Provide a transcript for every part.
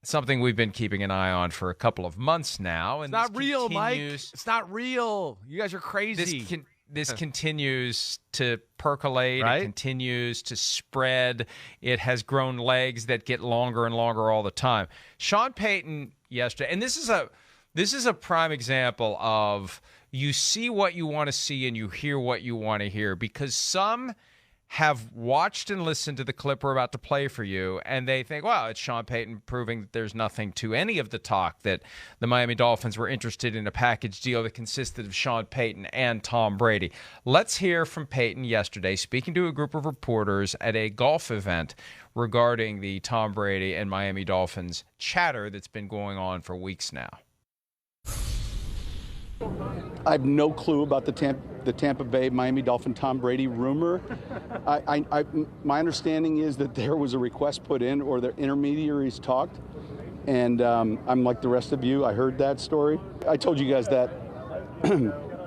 something we've been keeping an eye on for a couple of months now. And it's not real, Mike. It's not real. You guys are crazy. This continues to percolate. Right? It continues to spread. It has grown legs that get longer and longer all the time. Sean Payton yesterday, and this is a prime example of you see what you want to see and you hear what you want to hear, because some have watched and listened to the clip we're about to play for you, and they think, wow, it's Sean Payton proving that there's nothing to any of the talk that the Miami Dolphins were interested in a package deal that consisted of Sean Payton and Tom Brady. Let's hear from Payton yesterday, speaking to a group of reporters at a golf event regarding the Tom Brady and Miami Dolphins chatter that's been going on for weeks now. I have no clue about the Tampa Bay Miami Dolphin Tom Brady rumor. My understanding is that there was a request put in, or the intermediaries talked, and I'm like the rest of you. I heard that story. I told you guys that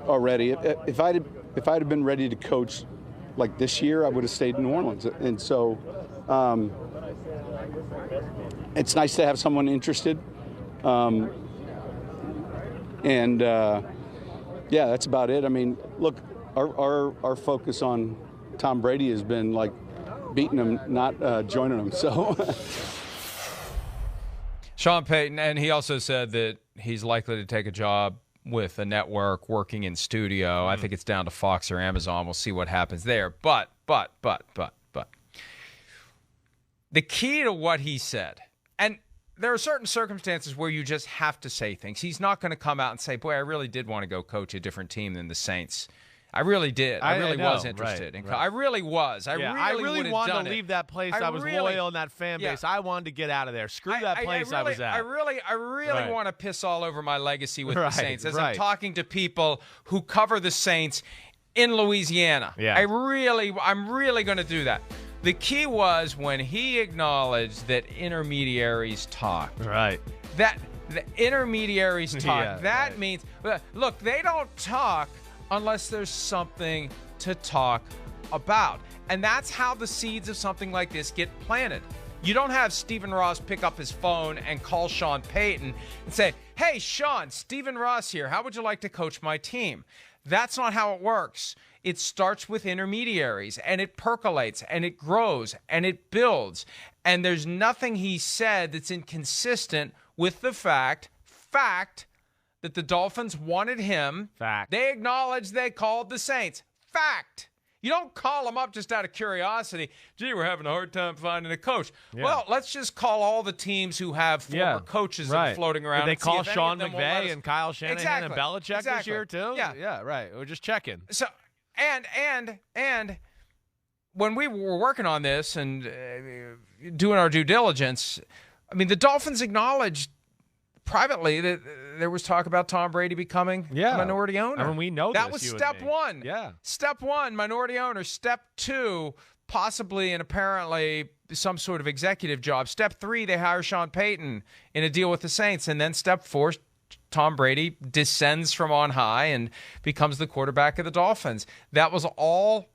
already. If I'd have been ready to coach like this year, I would have stayed in New Orleans. And so it's nice to have someone interested. Yeah, that's about it. I mean, look, our focus on Tom Brady has been like beating him, not joining him. So, Sean Payton, and he also said that he's likely to take a job with a network working in studio. I think it's down to Fox or Amazon. We'll see what happens there. But the key to what he said, and there are certain circumstances where you just have to say things. He's not going to come out and say, boy, I really did want to go coach a different team than the Saints. I really did. I really was interested. Right. I really was. I really wanted to leave that place. I was loyal in that fan base. Yeah. I wanted to get out of there. Screw that place I was at. I really want to piss all over my legacy with the Saints. As I'm talking to people who cover the Saints in Louisiana. Yeah. I'm really going to do that. The key was when he acknowledged that intermediaries talk. Right. That the intermediaries talk. Means, look, they don't talk unless there's something to talk about. And that's how the seeds of something like this get planted. You don't have Stephen Ross pick up his phone and call Sean Payton and say, hey, Sean, Stephen Ross here. How would you like to coach my team? That's not how it works. It starts with intermediaries, and it percolates, and it grows, and it builds. And there's nothing he said that's inconsistent with the fact that the Dolphins wanted him. Fact. They acknowledged they called the Saints. Fact. You don't call them up just out of curiosity. Gee, we're having a hard time finding a coach. Yeah. Well, let's just call all the teams who have former coaches floating around. Did they call Sean McVay and Kyle Shanahan and Belichick this year too? Yeah, right. We're just checking. So, and when we were working on this and doing our due diligence, I mean, the Dolphins acknowledged privately that there was talk about Tom Brady becoming a minority owner. I mean, we know that was step one. Yeah. Step one, minority owner. Step two, possibly and apparently some sort of executive job. Step three, they hire Sean Payton in a deal with the Saints. And then step four, Tom Brady descends from on high and becomes the quarterback of the Dolphins. That was all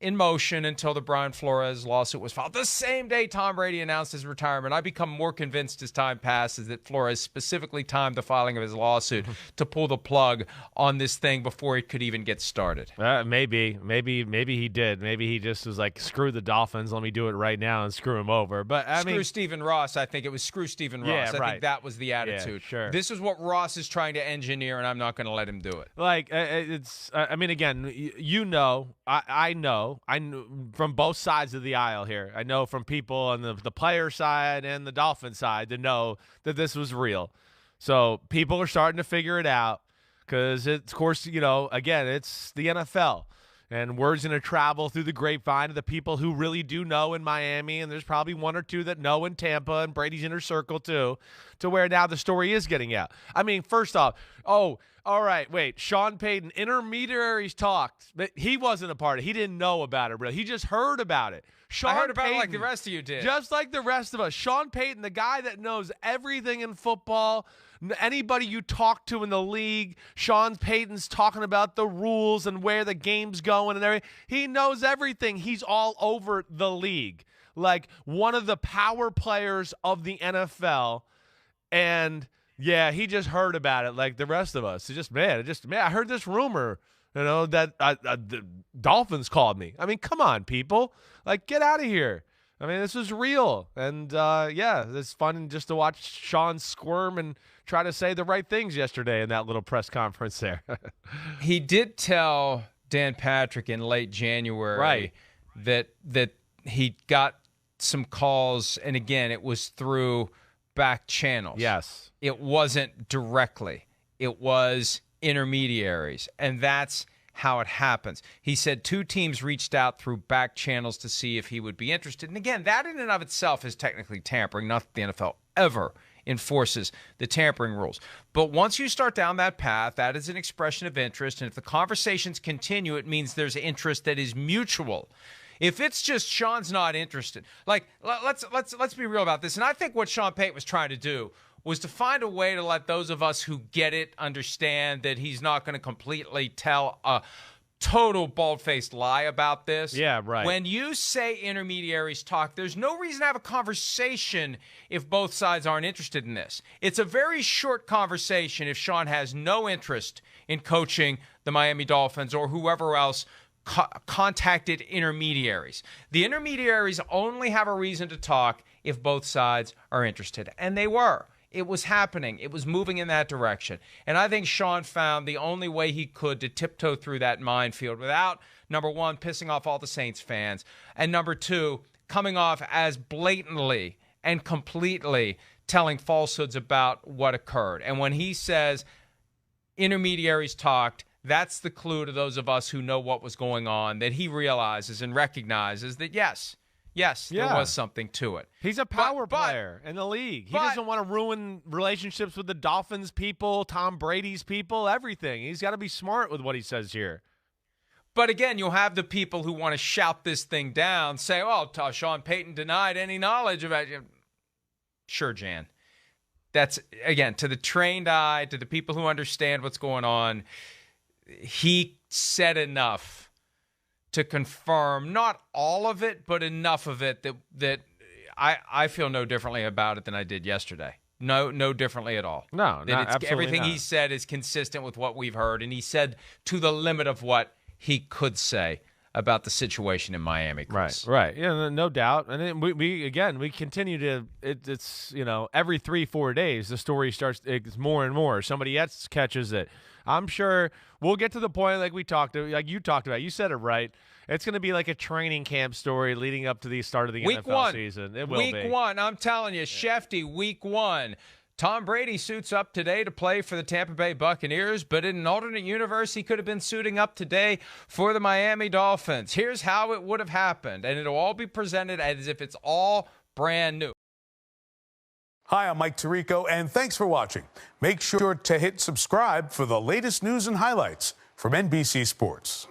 in motion until the Brian Flores lawsuit was filed. The same day Tom Brady announced his retirement, I become more convinced as time passes that Flores specifically timed the filing of his lawsuit to pull the plug on this thing before it could even get started. Maybe he did. Maybe he just was like, screw the Dolphins, let me do it right now and screw him over. But screw Stephen Ross. I think it was screw Stephen Ross. I think that was the attitude. Yeah, sure. This is what Ross is trying to engineer, and I'm not going to let him do it. Like, it's. I mean, again, I know from both sides of the aisle here. I know from people on the player side and the Dolphin side to know that this was real. So people are starting to figure it out because, of course, again, it's the NFL. And word's going to travel through the grapevine to the people who really do know in Miami, and there's probably one or two that know in Tampa and Brady's inner circle too, to where now the story is getting out. I mean, first off, all right, wait, Sean Payton, intermediaries talked, but he wasn't a part of it. He didn't know about it, really. He just heard about it. I heard about it like the rest of you did. Just like the rest of us. Sean Payton, the guy that knows everything in football, anybody you talk to in the league, Sean Payton's talking about the rules and where the game's going and everything. He knows everything. He's all over the league. Like one of the power players of the NFL And yeah, he just heard about it like the rest of us. I heard this rumor, that the Dolphins called me. I mean, come on, people. Like, get out of here. I mean, this was real. And, it's fun just to watch Sean squirm and try to say the right things yesterday in that little press conference there. He did tell Dan Patrick in late January that he got some calls, and again, it was through back channels. Yes. It wasn't directly. It was intermediaries, and that's how it happens. He said 2 teams reached out through back channels to see if he would be interested. And again, that in and of itself is technically tampering. Not that the NFL ever enforces the tampering rules. But once you start down that path, that is an expression of interest. And if the conversations continue, it means there's interest that is mutual. If it's just Sean's not interested, like let's be real about this. And I think what Sean Payton was trying to do was to find a way to let those of us who get it understand that he's not going to completely tell a total bald-faced lie about this. Yeah, right. When you say intermediaries talk, there's no reason to have a conversation if both sides aren't interested in this. It's a very short conversation if Sean has no interest in coaching the Miami Dolphins or whoever else contacted intermediaries. The intermediaries only have a reason to talk if both sides are interested, and they were. It was happening. It was moving in that direction. And I think Sean found the only way he could to tiptoe through that minefield without, number one, pissing off all the Saints fans, and number two, coming off as blatantly and completely telling falsehoods about what occurred. And when he says intermediaries talked, that's the clue to those of us who know what was going on, that he realizes and recognizes that, yes, there was something to it. He's a power player in the league. He doesn't want to ruin relationships with the Dolphins people, Tom Brady's people, everything. He's got to be smart with what he says here. But again, you'll have the people who want to shout this thing down, say, oh, Sean Payton denied any knowledge about you. Sure, Jan. That's, again, to the trained eye, to the people who understand what's going on, he said enough to confirm not all of it, but enough of it that I feel no differently about it than I did yesterday. No differently at all. No, absolutely everything not. He said is consistent with what we've heard, and he said to the limit of what he could say about the situation in Miami, Chris. Right. Yeah, no doubt. And then we continue to. It's every 3-4 days the story it's more and more. Somebody else catches it. I'm sure we'll get to the point like you talked about. You said it right. It's going to be like a training camp story leading up to the start of the NFL season. It will be. Week 1, I'm telling you, Shefty, week 1. Tom Brady suits up today to play for the Tampa Bay Buccaneers, but in an alternate universe, he could have been suiting up today for the Miami Dolphins. Here's how it would have happened, and it'll all be presented as if it's all brand new. Hi, I'm Mike Tirico, and thanks for watching. Make sure to hit subscribe for the latest news and highlights from NBC Sports.